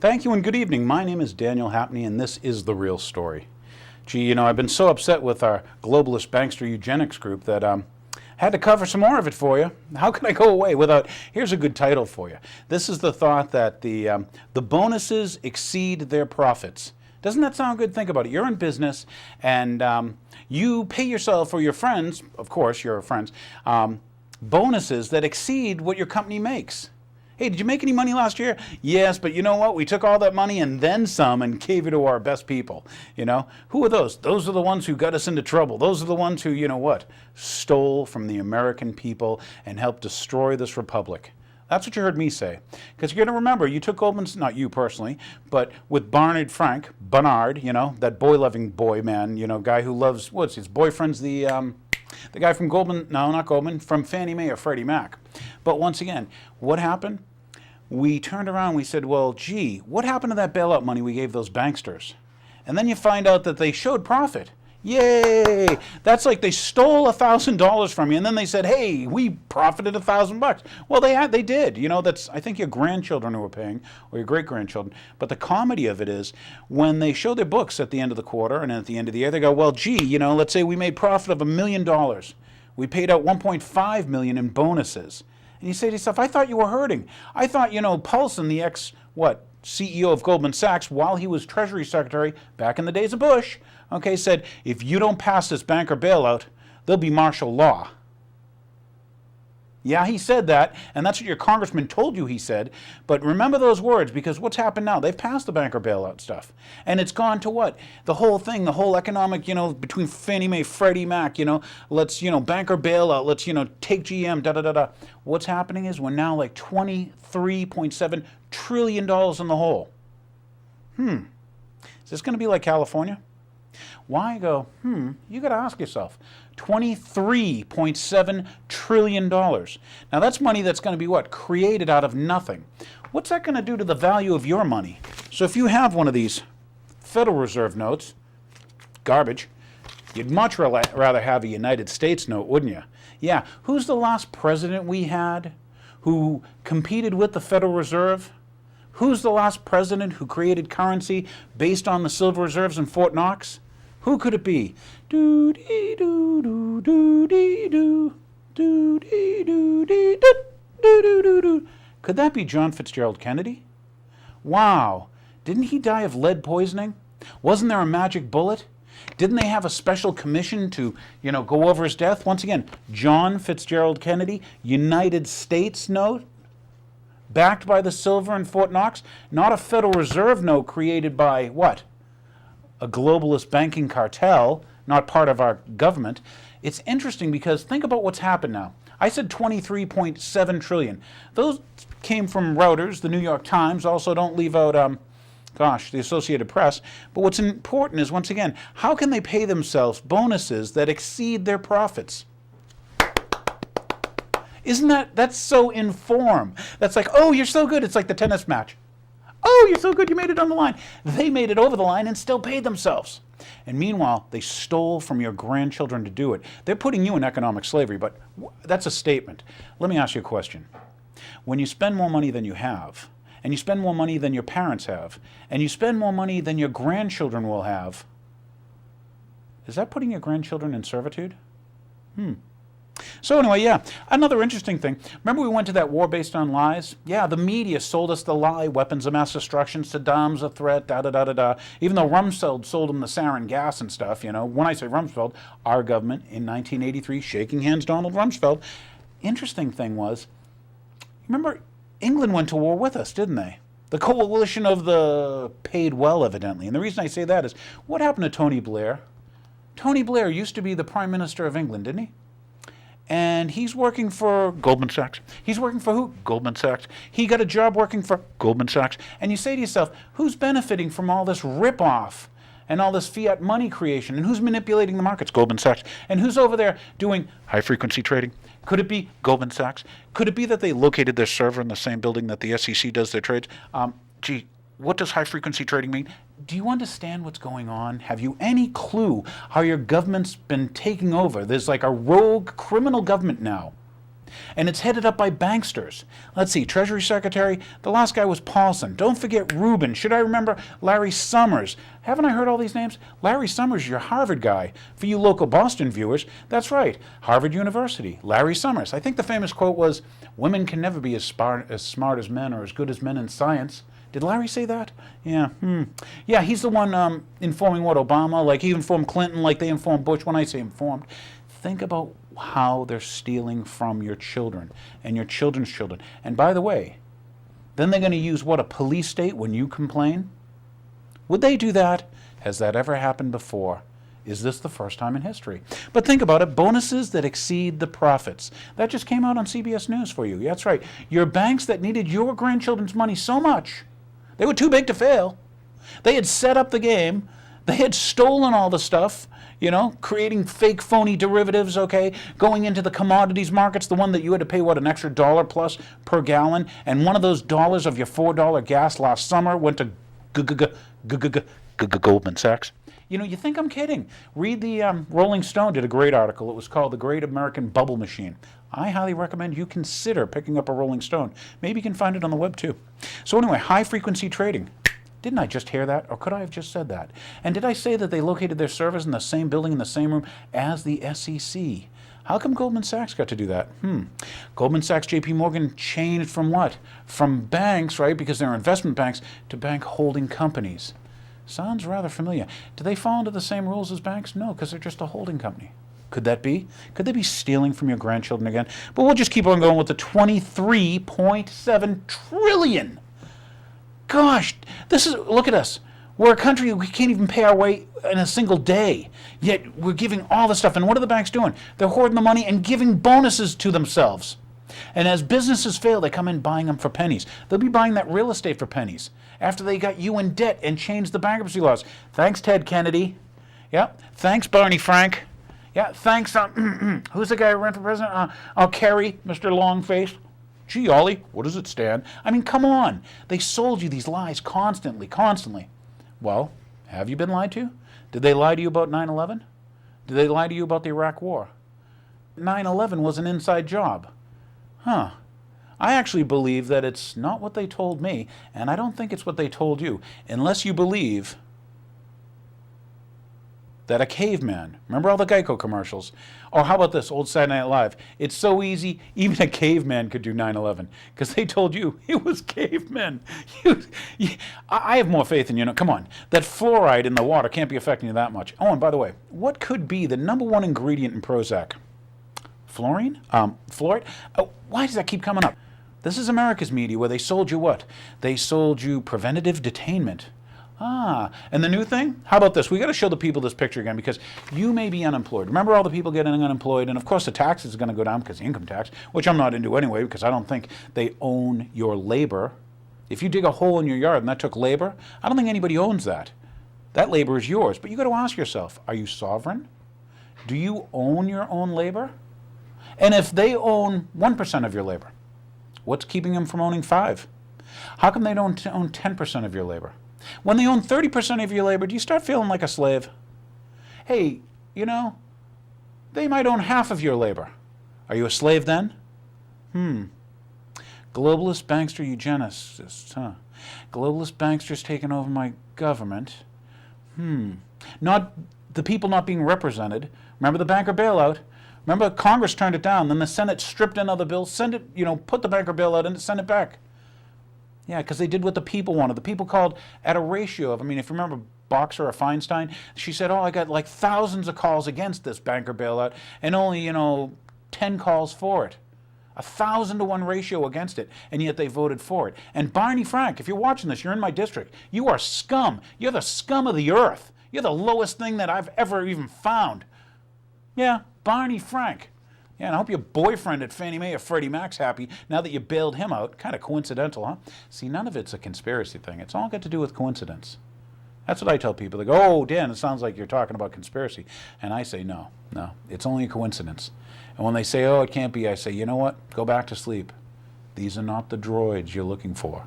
Thank you and good evening. My name is Daniel Hapney and this is The Real Story. Gee, I've been so upset with our globalist bankster eugenics group that had to cover some more of it for you. How can I go away without, here's a good title for you. This is the thought that the bonuses exceed their profits. Doesn't that sound good? Think about it. You're in business and you pay yourself or your friends, of course, your friends, bonuses that exceed what your company makes. Hey, did you make any money last year? Yes, but you know what? We took all that money and then some and gave it to our best people. Who are those? Those are the ones who got us into trouble. Those are the ones who, stole from the American people and helped destroy this republic. That's what you heard me say. Because you're going to remember, you took Goldman's, not you personally, but with Bernard Frank, Bernard, that boy-loving boy man, guy who loves, what's his boyfriend's the guy from Goldman, no, not Goldman, from Fannie Mae or Freddie Mac. But once again, what happened? We turned around and we said, well, gee, what happened to that bailout money we gave those banksters? And then you find out that they showed profit. Yay! That's like they stole $1,000 from you, and then they said, hey, we profited $1,000. Well, they did. That's, I think, your grandchildren who were paying, or your great-grandchildren. But the comedy of it is, when they show their books at the end of the quarter and at the end of the year, they go, well, gee, let's say we made profit of $1 million. We paid out $1.5 million in bonuses. And you say to yourself, I thought you were hurting. I thought, Paulson, the CEO of Goldman Sachs, while he was Treasury Secretary back in the days of Bush, said, if you don't pass this banker bailout, there'll be martial law. Yeah, he said that, and that's what your congressman told you he said. But remember those words, because what's happened now? They've passed the banker bailout stuff. And it's gone to what? The whole thing, the whole economic, between Fannie Mae, Freddie Mac, let's, banker bailout, let's, take GM, da-da-da-da. What's happening is we're now like $23.7 trillion in the hole. Is this going to be like California? Why go, you got to ask yourself. $23.7 trillion. Now that's money that's going to be what? Created out of nothing. What's that going to do to the value of your money? So if you have one of these Federal Reserve notes, garbage, you'd much rather have a United States note, wouldn't you? Yeah, who's the last president we had who competed with the Federal Reserve? Who's the last president who created currency based on the silver reserves in Fort Knox? Who could it be? Could that be John Fitzgerald Kennedy? Wow, didn't he die of lead poisoning? Wasn't there a magic bullet? Didn't they have a special commission to, go over his death? Once again, John Fitzgerald Kennedy, United States note, backed by the silver in Fort Knox, not a Federal Reserve note created by what? A globalist banking cartel, not part of our government. It's interesting because think about what's happened now. I said 23.7 trillion. Those came from Reuters, the New York Times. Also, don't leave out, the Associated Press. But what's important is, once again, how can they pay themselves bonuses that exceed their profits? That's so in form. That's like, oh, you're so good. It's like the tennis match. Oh, you're so good, you made it on the line. They made it over the line and still paid themselves. And meanwhile, they stole from your grandchildren to do it. They're putting you in economic slavery, but that's a statement. Let me ask you a question. When you spend more money than you have, and you spend more money than your parents have, and you spend more money than your grandchildren will have, is that putting your grandchildren in servitude? So anyway, yeah, another interesting thing. Remember we went to that war based on lies? Yeah, the media sold us the lie, weapons of mass destruction, Saddam's a threat, da-da-da-da-da. Even though Rumsfeld sold them the sarin gas and stuff, When I say Rumsfeld, our government in 1983, shaking hands, Donald Rumsfeld. Interesting thing was, remember, England went to war with us, didn't they? The coalition of the paid well, evidently. And the reason I say that is, what happened to Tony Blair? Tony Blair used to be the Prime Minister of England, didn't he? And he's working for Goldman Sachs. He's working for who? Goldman Sachs. He got a job working for Goldman Sachs. And you say to yourself, who's benefiting from all this rip-off and all this fiat money creation? And who's manipulating the markets? Goldman Sachs. And who's over there doing high-frequency trading? Could it be Goldman Sachs? Could it be that they located their server in the same building that the SEC does their trades? What does high-frequency trading mean? Do you understand what's going on? Have you any clue how your government's been taking over? There's like a rogue criminal government now. And it's headed up by banksters. Let's see, Treasury Secretary, the last guy was Paulson. Don't forget Rubin. Should I remember Larry Summers? Haven't I heard all these names? Larry Summers, your Harvard guy. For you local Boston viewers, that's right, Harvard University, Larry Summers. I think the famous quote was, "Women can never be as smart as men or as good as men in science." Did Larry say that? Yeah. Yeah, he's the one informing what, Obama? Like he informed Clinton like they informed Bush. When I say informed, think about how they're stealing from your children and your children's children. And by the way, then they're going to use what, a police state when you complain? Would they do that? Has that ever happened before? Is this the first time in history? But think about it, bonuses that exceed the profits. That just came out on CBS News for you. That's right. Your banks that needed your grandchildren's money so much, they were too big to fail. They had set up the game. They had stolen all the stuff, creating fake phony derivatives, okay, going into the commodities markets, the one that you had to pay, what, an extra dollar plus per gallon, and one of those dollars of your $4 gas last summer went to Goldman Sachs. You think I'm kidding. Read the Rolling Stone did a great article. It was called The Great American Bubble Machine. I highly recommend you consider picking up a Rolling Stone. Maybe you can find it on the web too. So anyway, high-frequency trading. Didn't I just hear that? Or could I have just said that? And did I say that they located their servers in the same building, in the same room as the SEC? How come Goldman Sachs got to do that? Goldman Sachs, JP Morgan changed from what? From banks, right, because they're investment banks, to bank holding companies. Sounds rather familiar. Do they fall into the same rules as banks? No, because they're just a holding company. Could that be? Could they be stealing from your grandchildren again? But we'll just keep on going with the $23.7 trillion. Gosh, look at us. We're a country, we can't even pay our way in a single day. Yet we're giving all this stuff. And what are the banks doing? They're hoarding the money and giving bonuses to themselves. And as businesses fail, they come in buying them for pennies. They'll be buying that real estate for pennies after they got you in debt and changed the bankruptcy laws. Thanks, Ted Kennedy. Yeah. Thanks, Barney Frank. Yeah. Thanks, who's the guy who ran for president? Kerry, Mr. Longface. Gee, Ollie, what does it stand? I mean, come on. They sold you these lies constantly. Well, have you been lied to? Did they lie to you about 9/11? Did they lie to you about the Iraq War? 9/11 was an inside job. I actually believe that it's not what they told me, and I don't think it's what they told you, unless you believe that a caveman, remember all the Geico commercials? Or how about this, old Saturday Night Live? It's so easy, even a caveman could do 9/11, because they told you it was cavemen. I have more faith in you. Come on, that fluoride in the water can't be affecting you that much. Oh, and by the way, what could be the number one ingredient in Prozac? Fluorine? Fluoride? Why does that keep coming up? This is America's media, where they sold you what? They sold you preventative detainment. And the new thing? How about this? We got to show the people this picture again, because you may be unemployed. Remember all the people getting unemployed, and of course the taxes are going to go down because income tax, which I'm not into anyway, because I don't think they own your labor. If you dig a hole in your yard and that took labor, I don't think anybody owns that. That labor is yours. But you got to ask yourself, are you sovereign? Do you own your own labor? And if they own 1% of your labor, what's keeping them from owning 5%? How come they don't own 10% of your labor? When they own 30% of your labor, do you start feeling like a slave? Hey, they might own half of your labor. Are you a slave then? Globalist bankster eugenicists, Globalist banksters taking over my government. Not the people not being represented. Remember the banker bailout? Remember Congress turned it down, then the Senate stripped another bill, send it, put the banker bailout in, send it back. Yeah, because they did what the people wanted. The people called at a ratio of, if you remember Boxer or Feinstein, she said, I got like thousands of calls against this banker bailout and only, 10 calls for it. 1,000-to-1 ratio against it, and yet they voted for it. And Barney Frank, if you're watching this, you're in my district. You are scum. You're the scum of the earth. You're the lowest thing that I've ever even found. Yeah, Barney Frank. Yeah, and I hope your boyfriend at Fannie Mae or Freddie Mac's happy now that you bailed him out. Kind of coincidental, huh? See, none of it's a conspiracy thing. It's all got to do with coincidence. That's what I tell people. They go, oh, Dan, it sounds like you're talking about conspiracy. And I say, no, it's only a coincidence. And when they say, oh, it can't be, I say, you know what? Go back to sleep. These are not the droids you're looking for.